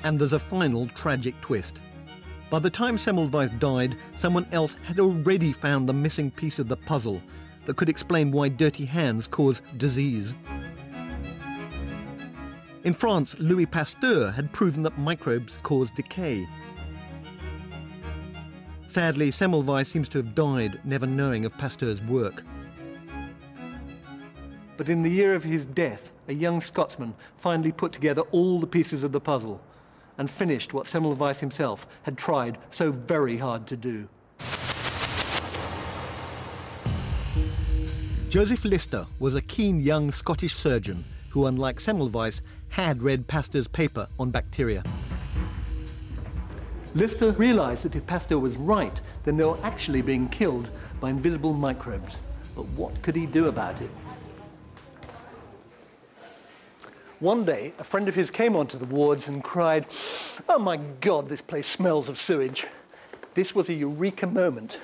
And there's a final tragic twist. By the time Semmelweis died, someone else had already found the missing piece of the puzzle that could explain why dirty hands cause disease. In France, Louis Pasteur had proven that microbes cause decay. Sadly, Semmelweis seems to have died never knowing of Pasteur's work. But in the year of his death, a young Scotsman finally put together all the pieces of the puzzle and finished what Semmelweis himself had tried so very hard to do. Joseph Lister was a keen young Scottish surgeon who, unlike Semmelweis, had read Pasteur's paper on bacteria. Lister realized that if Pasteur was right, then they were actually being killed by invisible microbes. But what could he do about it? One day, a friend of his came onto the wards and cried, "Oh my God, this place smells of sewage." This was a eureka moment.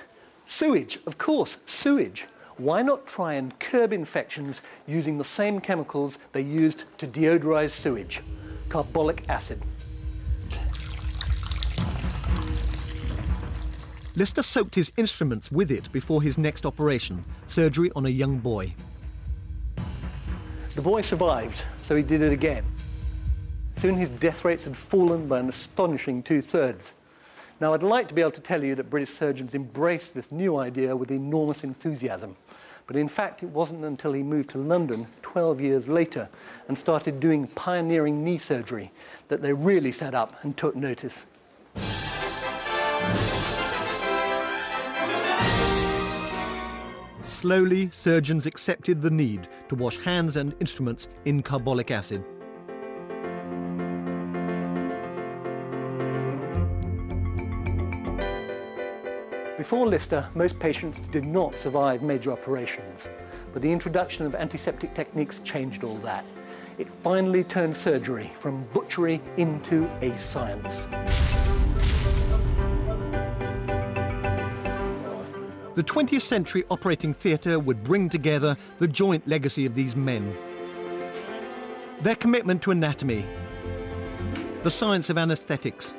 Sewage, of course, sewage. Why not try and curb infections using the same chemicals they used to deodorize sewage? Carbolic acid. Lister soaked his instruments with it before his next operation, surgery on a young boy. The boy survived, so he did it again. Soon his death rates had fallen by an astonishing 2/3. Now, I'd like to be able to tell you that British surgeons embraced this new idea with enormous enthusiasm. But in fact, it wasn't until he moved to London 12 years later and started doing pioneering knee surgery that they really sat up and took notice. Slowly, surgeons accepted the need to wash hands and instruments in carbolic acid. Before Lister, most patients did not survive major operations, but the introduction of antiseptic techniques changed all that. It finally turned surgery from butchery into a science. The 20th century operating theatre would bring together the joint legacy of these men. Their commitment to anatomy, the science of anaesthetics,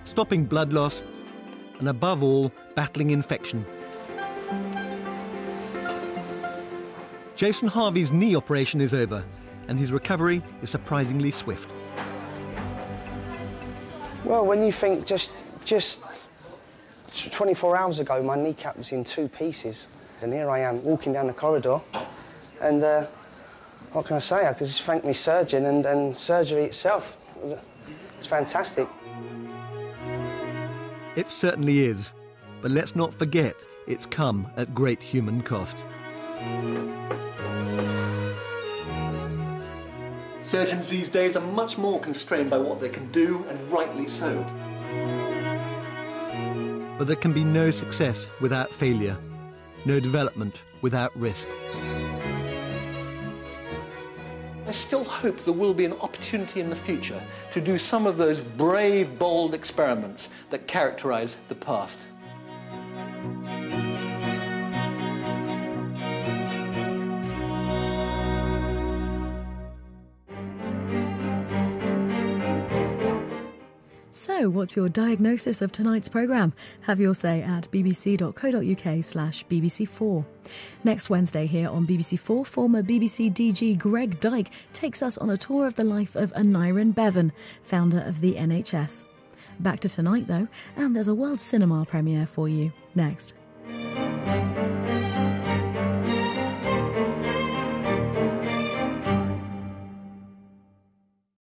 stopping blood loss, and above all, battling infection. Jason Harvey's knee operation is over, and his recovery is surprisingly swift. Well, when you think just 24 hours ago, my kneecap was in 2 pieces, and here I am walking down the corridor, and what can I say? I could just thank my surgeon and surgery itself. It's fantastic. It certainly is, but let's not forget it's come at great human cost. Surgeons these days are much more constrained by what they can do, and rightly so. But there can be no success without failure, no development without risk. I still hope there will be an opportunity in the future to do some of those brave, bold experiments that characterize the past. So, what's your diagnosis of tonight's programme? Have your say at bbc.co.uk/BBC4. Next Wednesday here on BBC4, former BBC DG Greg Dyke takes us on a tour of the life of Aneurin Bevan, founder of the NHS. Back to tonight though, and there's a world cinema premiere for you next.